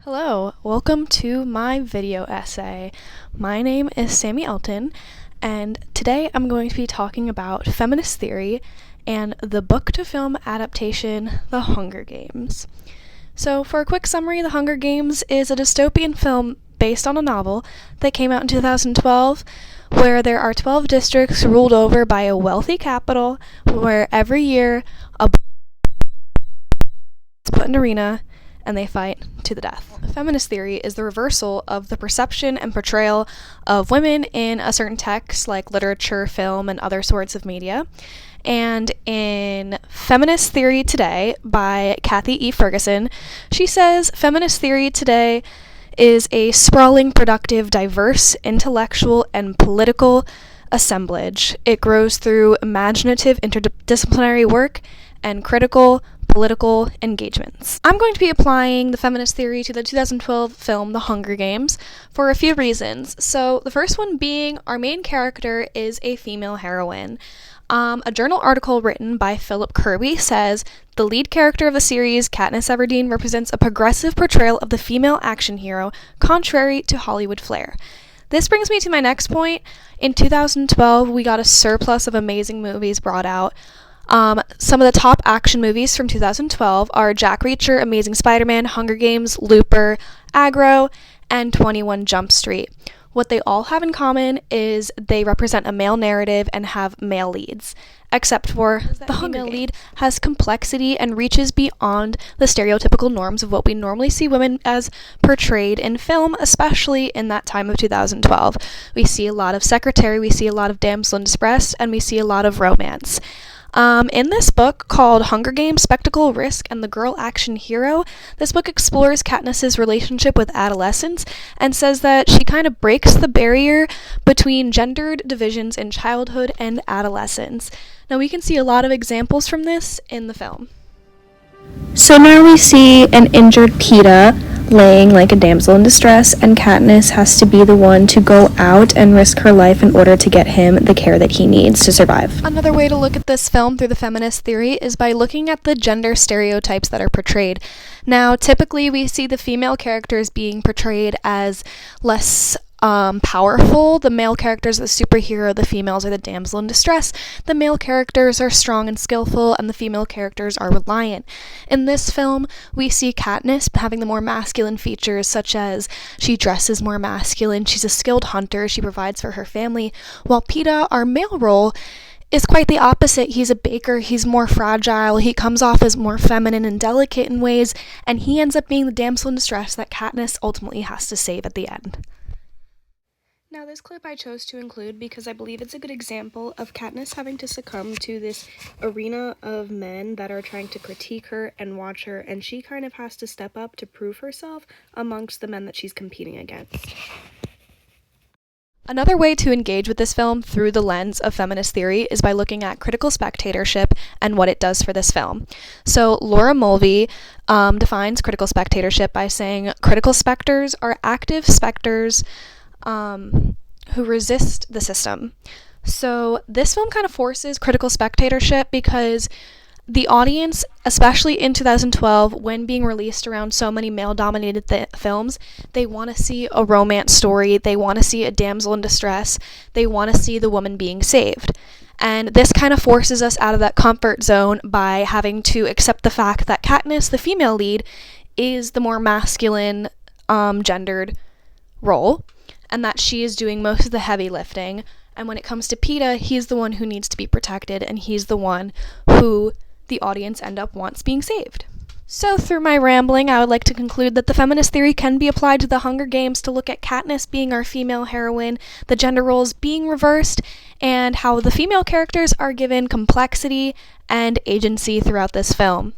Hello, welcome to my video essay. My name is Sammy Elton, and today I'm going to be talking about feminist theory and the book-to-film adaptation, The Hunger Games. So, for a quick summary, The Hunger Games is a dystopian film based on a novel that came out in 2012, where there are 12 districts ruled over by a wealthy capital, where every year a is put in an arena and they fight to the death. Feminist theory is the reversal of the perception and portrayal of women in a certain text like literature, film, and other sorts of media. And in Feminist Theory Today by Kathy E. Ferguson, she says, feminist theory today is a sprawling, productive, diverse, intellectual, and political assemblage. It grows through imaginative interdisciplinary work and critical political engagements. I'm going to be applying the feminist theory to the 2012 film The Hunger Games for a few reasons. So the first one being our main character is a female heroine. A journal article written by Philip Kirby says the lead character of the series, Katniss Everdeen, represents a progressive portrayal of the female action hero, contrary to Hollywood flair. This brings me to my next point. In 2012, we got a surplus of amazing movies brought out. Some of the top action movies from 2012 are Jack Reacher, Amazing Spider-Man, Hunger Games, Looper, Aggro, and 21 Jump Street. What they all have in common is they represent a male narrative and have male leads, except for the female lead has complexity and reaches beyond the stereotypical norms of what we normally see women as portrayed in film, especially in that time of 2012. We see a lot of secretary, we see a lot of damsel in distress, and we see a lot of romance. In this book called Hunger Games, Spectacle, Risk, and the Girl Action Hero, this book explores Katniss's relationship with adolescence and says that she kind of breaks the barrier between gendered divisions in childhood and adolescence. Now we can see a lot of examples from this in the film. So now we see an injured Peeta laying like a damsel in distress, and Katniss has to be the one to go out and risk her life in order to get him the care that he needs to survive. Another way to look at this film through the feminist theory is by looking at the gender stereotypes that are portrayed. Now, typically we see the female characters being portrayed as less powerful. The male characters are the superhero, the females are the damsel in distress. The male characters are strong and skillful, and the female characters are reliant. In this film, we see Katniss having the more masculine features, such as she dresses more masculine, she's a skilled hunter, she provides for her family, while Peeta, our male role, is quite the opposite. He's a baker, he's more fragile, he comes off as more feminine and delicate in ways, and he ends up being the damsel in distress that Katniss ultimately has to save at the end. Now, this clip I chose to include because I believe it's a good example of Katniss having to succumb to this arena of men that are trying to critique her and watch her, and she kind of has to step up to prove herself amongst the men that she's competing against. Another way to engage with this film through the lens of feminist theory is by looking at critical spectatorship and what it does for this film. So Laura Mulvey defines critical spectatorship by saying critical specters are active specters who resist the system. So this film kind of forces critical spectatorship because the audience, especially in 2012, when being released around so many male-dominated films, they want to see a romance story, they want to see a damsel in distress, they want to see the woman being saved. And this kind of forces us out of that comfort zone by having to accept the fact that Katniss, the female lead, is the more masculine, gendered role, and that she is doing most of the heavy lifting. And when it comes to Peeta, he's the one who needs to be protected, and he's the one who the audience end up wants being saved. So through my rambling, I would like to conclude that the feminist theory can be applied to the Hunger Games to look at Katniss being our female heroine, the gender roles being reversed, and how the female characters are given complexity and agency throughout this film.